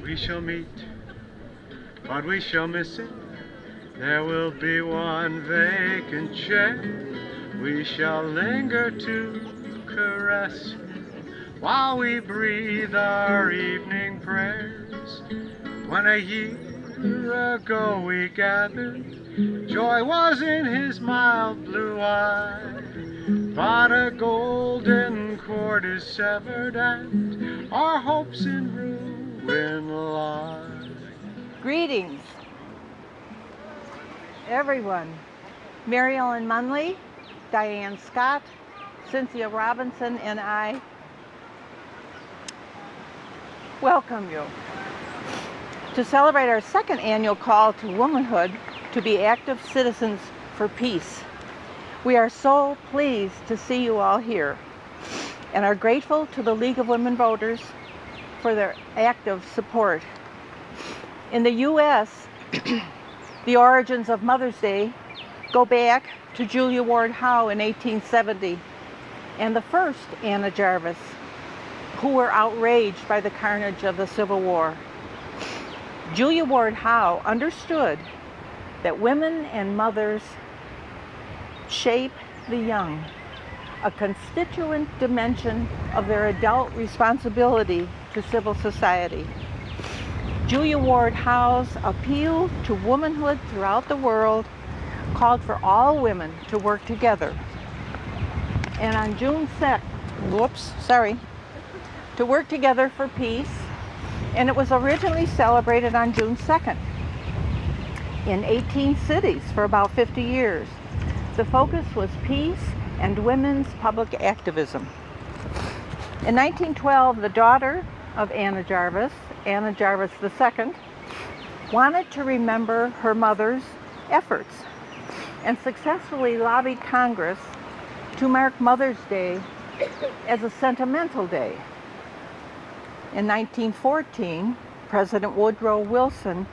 we shall meet, but we shall miss it. There will be one vacant chair. We shall linger to caress while we breathe our evening prayers. When a year ago we gathered, joy was in his mild blue eye. But a golden cord is severed and our hopes in ruin lie. Greetings, everyone. Marion Munley, Diane Scott, Cynthia Robinson, and I welcome you to celebrate our second annual call to womanhood to be active citizens for peace. We are so pleased to see you all here and are grateful to the League of Women Voters for their active support. In the U.S., the origins of Mother's Day go back to Julia Ward Howe in 1870 and the first Anna Jarvis, who were outraged by the carnage of the Civil War. Julia Ward Howe understood that women and mothers shape the young, a constituent dimension of their adult responsibility to civil society. Julia Ward Howe's appeal to womanhood throughout the world called for all women to work together. And on June 2nd, to work together for peace, and it was originally celebrated on June 2nd in 18 cities for about 50 years. The focus was peace and women's public activism. In 1912, the daughter of Anna Jarvis II, wanted to remember her mother's efforts and successfully lobbied Congress to mark Mother's Day as a sentimental day. In 1914, President Woodrow Wilson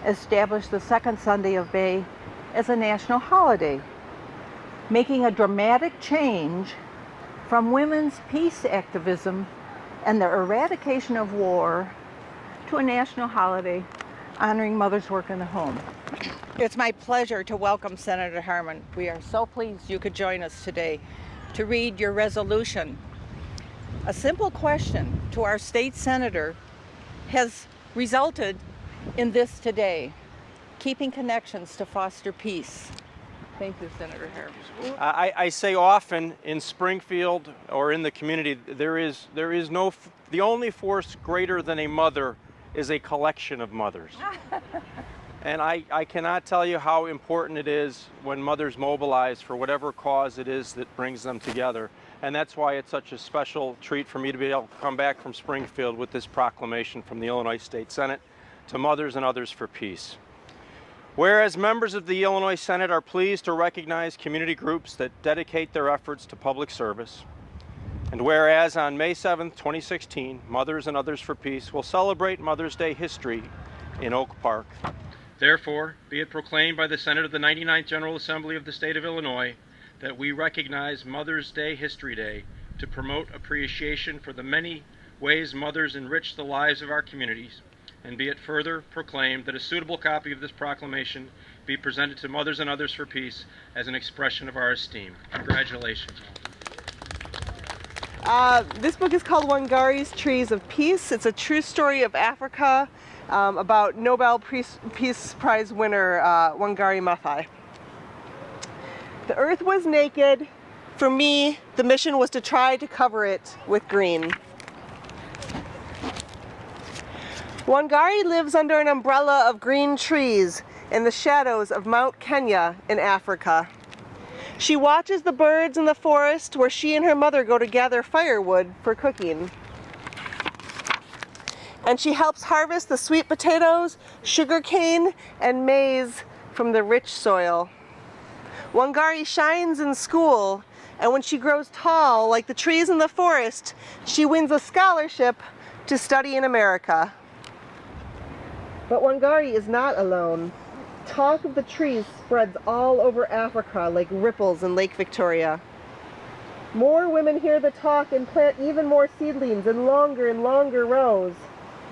established the second Sunday of May as a national holiday, making a dramatic change from women's peace activism and the eradication of war to a national holiday honoring mothers' work in the home. It's my pleasure to welcome Senator Harman. We are so pleased you could join us today to read your resolution. A simple question to our state senator has resulted in this today: keeping connections to foster peace. Thank you, Senator Harman. I say often in Springfield or in the community, the only force greater than a mother is a collection of mothers. And I cannot tell you how important it is when mothers mobilize for whatever cause it is that brings them together. And that's why it's such a special treat for me to be able to come back from Springfield with this proclamation from the Illinois State Senate to Mothers and Others for Peace. Whereas members of the Illinois Senate are pleased to recognize community groups that dedicate their efforts to public service, and whereas on May 7th, 2016, Mothers and Others for Peace will celebrate Mother's Day history in Oak Park. Therefore, be it proclaimed by the Senate of the 99th General Assembly of the State of Illinois that we recognize Mother's Day History Day to promote appreciation for the many ways mothers enrich the lives of our communities, and be it further proclaimed that a suitable copy of this proclamation be presented to Mothers and Others for Peace as an expression of our esteem. Congratulations. This book is called Wangari's Trees of Peace. It's a true story of Africa about Nobel Peace Prize winner Wangari Maathai. The earth was naked. For me, the mission was to try to cover it with green. Wangari lives under an umbrella of green trees in the shadows of Mount Kenya in Africa. She watches the birds in the forest where she and her mother go to gather firewood for cooking. And she helps harvest the sweet potatoes, sugarcane, and maize from the rich soil. Wangari shines in school, and when she grows tall, like the trees in the forest, she wins a scholarship to study in America. But Wangari is not alone. Talk of the trees spreads all over Africa like ripples in Lake Victoria. More women hear the talk and plant even more seedlings in longer and longer rows.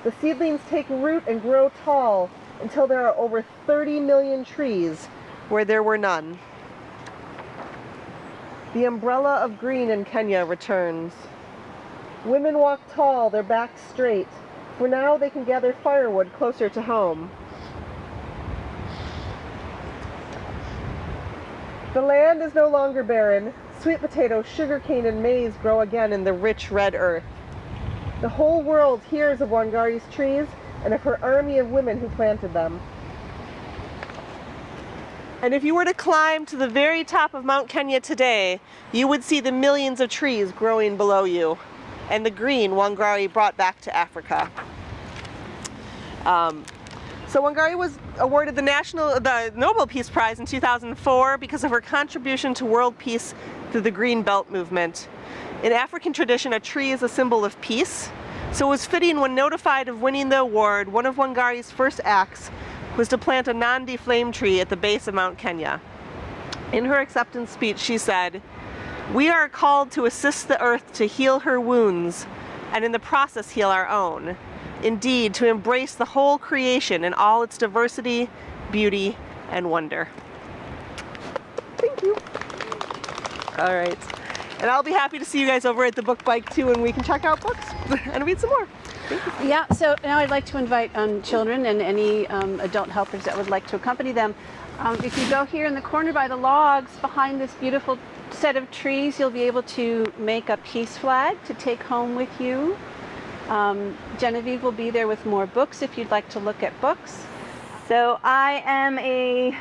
The seedlings take root and grow tall until there are over 30 million trees where there were none. The umbrella of green in Kenya returns. Women walk tall, their backs straight, for now they can gather firewood closer to home. The land is no longer barren. Sweet potato, sugarcane, and maize grow again in the rich red earth. The whole world hears of Wangari's trees and of her army of women who planted them. And if you were to climb to the very top of Mount Kenya today, you would see the millions of trees growing below you and the green Wangari brought back to Africa. So Wangari was awarded the Nobel Peace Prize in 2004 because of her contribution to world peace through the Green Belt movement. In African tradition, a tree is a symbol of peace, so it was fitting when notified of winning the award, one of Wangari's first acts was to plant a Nandi flame tree at the base of Mount Kenya. In her acceptance speech, she said, "We are called to assist the earth to heal her wounds, and in the process heal our own. Indeed, to embrace the whole creation in all its diversity, beauty, and wonder." Thank you. All right. And I'll be happy to see you guys over at the book bike too, and we can check out books and read some more. Yeah, so now I'd like to invite children and any adult helpers that would like to accompany them. If you go here in the corner by the logs behind this beautiful set of trees, you'll be able to make a peace flag to take home with you. Genevieve will be there with more books if you'd like to look at books. So I am a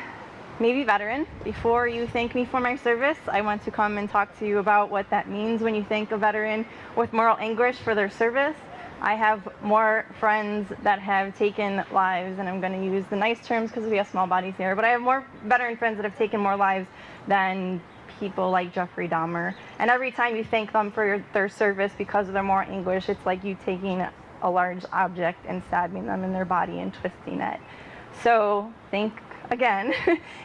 Navy veteran. Before you thank me for my service, I want to come and talk to you about what that means when you thank a veteran with moral anguish for their service. I have more friends that have taken lives, and I'm going to use the nice terms because we have small bodies here, but I have more veteran friends that have taken more lives than people like Jeffrey Dahmer. And every time you thank them for their service because of their moral anguish, it's like you taking a large object and stabbing them in their body and twisting it. So again,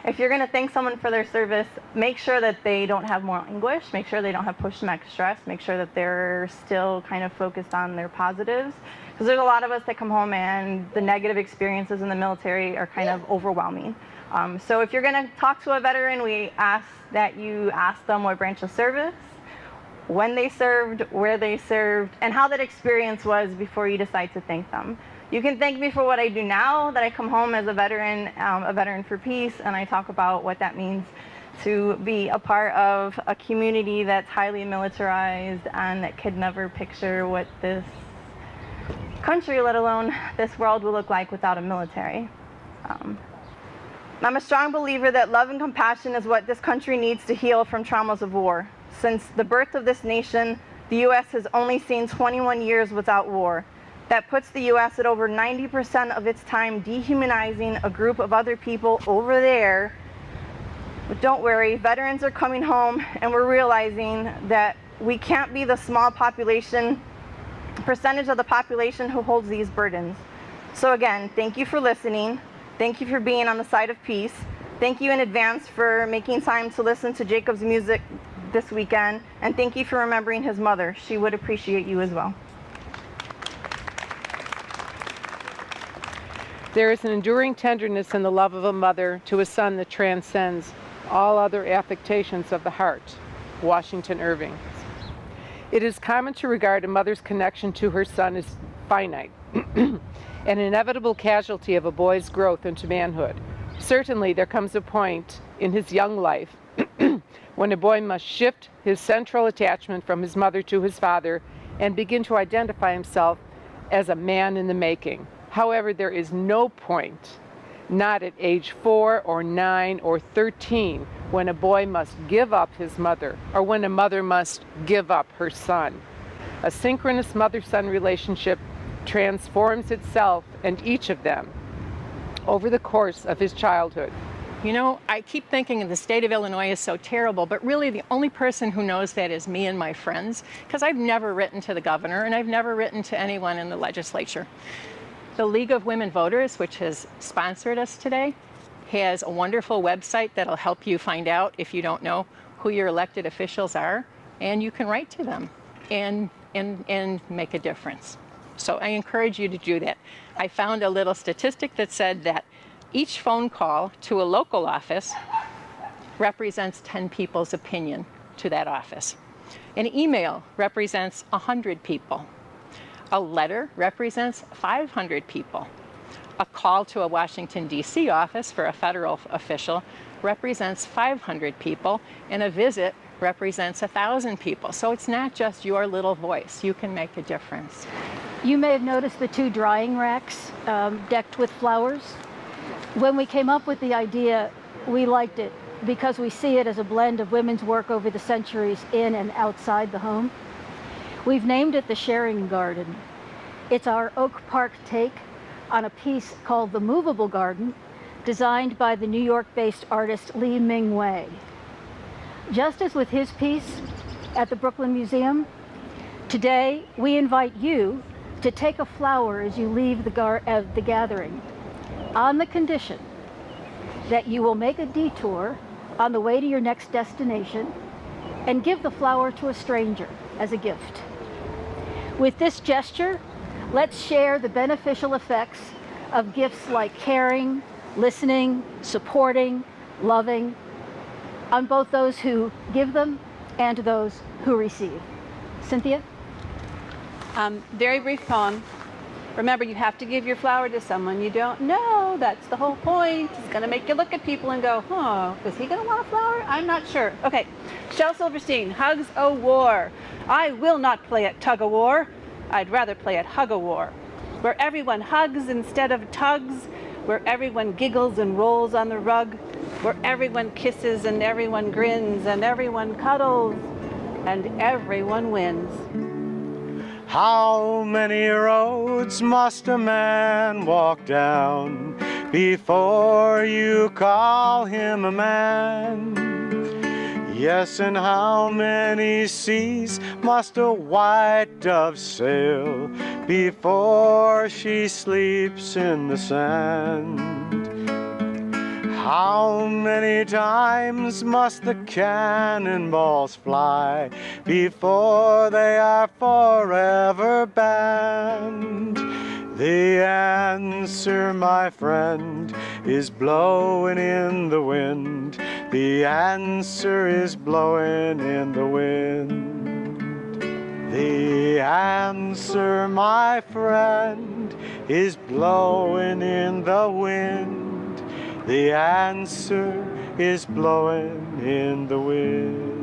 if you're going to thank someone for their service, make sure that they don't have moral anguish, make sure they don't have post-traumatic stress, make sure that they're still kind of focused on their positives. Because there's a lot of us that come home and the negative experiences in the military are kind of overwhelming. So if you're going to talk to a veteran, we ask that you ask them what branch of service, when they served, where they served, and how that experience was before you decide to thank them. You can thank me for what I do now, that I come home as a veteran for peace, and I talk about what that means to be a part of a community that's highly militarized and that could never picture what this country, let alone this world, will look like without a military. I'm a strong believer that love and compassion is what this country needs to heal from traumas of war. Since the birth of this nation, the U.S. has only seen 21 years without war. That puts the U.S. at over 90% of its time dehumanizing a group of other people over there. But don't worry, veterans are coming home, and we're realizing that we can't be the small percentage of the population who holds these burdens. So again, thank you for listening. Thank you for being on the side of peace. Thank you in advance for making time to listen to Jacob's music this weekend. And thank you for remembering his mother. She would appreciate you as well. There is an enduring tenderness in the love of a mother to a son that transcends all other affectations of the heart. Washington Irving. It is common to regard a mother's connection to her son as finite, an inevitable casualty of a boy's growth into manhood. Certainly, there comes a point in his young life when a boy must shift his central attachment from his mother to his father and begin to identify himself as a man in the making. However, there is no point, not at age 4 or 9 or 13, when a boy must give up his mother, or when a mother must give up her son. A synchronous mother-son relationship transforms itself and each of them over the course of his childhood. You know, I keep thinking the state of Illinois is so terrible, but really the only person who knows that is me and my friends, because I've never written to the governor and I've never written to anyone in the legislature. The League of Women Voters, which has sponsored us today, has a wonderful website that'll help you find out if you don't know who your elected officials are, and you can write to them and make a difference. So I encourage you to do that. I found a little statistic that said that each phone call to a local office represents 10 people's opinion to that office. An email represents 100 people. A letter represents 500 people. A call to a Washington, D.C. office for a federal official represents 500 people, and a visit represents 1,000 people. So it's not just your little voice. You can make a difference. You may have noticed the 2 drying racks decked with flowers. When we came up with the idea, we liked it because we see it as a blend of women's work over the centuries in and outside the home. We've named it the Sharing Garden. It's our Oak Park take on a piece called The Movable Garden, designed by the New York-based artist Lee Ming Wei. Just as with his piece at the Brooklyn Museum, today we invite you to take a flower as you leave the gathering, on the condition that you will make a detour on the way to your next destination and give the flower to a stranger as a gift. With this gesture, let's share the beneficial effects of gifts like caring, listening, supporting, loving, on both those who give them and those who receive. Cynthia? Very brief poem. Remember, you have to give your flower to someone you don't know. That's the whole point. It's going to make you look at people and go, huh, is he going to want a flower? I'm not sure. Okay, Shel Silverstein, Hugs O' War. I will not play at tug o' war. I'd rather play at hug o' war, where everyone hugs instead of tugs, where everyone giggles and rolls on the rug, where everyone kisses and everyone grins and everyone cuddles and everyone wins. How many roads must a man walk down before you call him a man? Yes, and how many seas must a white dove sail before she sleeps in the sand? How many times must the cannonballs fly before they are forever banned? The answer, my friend, is blowing in the wind. The answer is blowing in the wind. The answer, my friend, is blowing in the wind. The answer is blowing in the wind.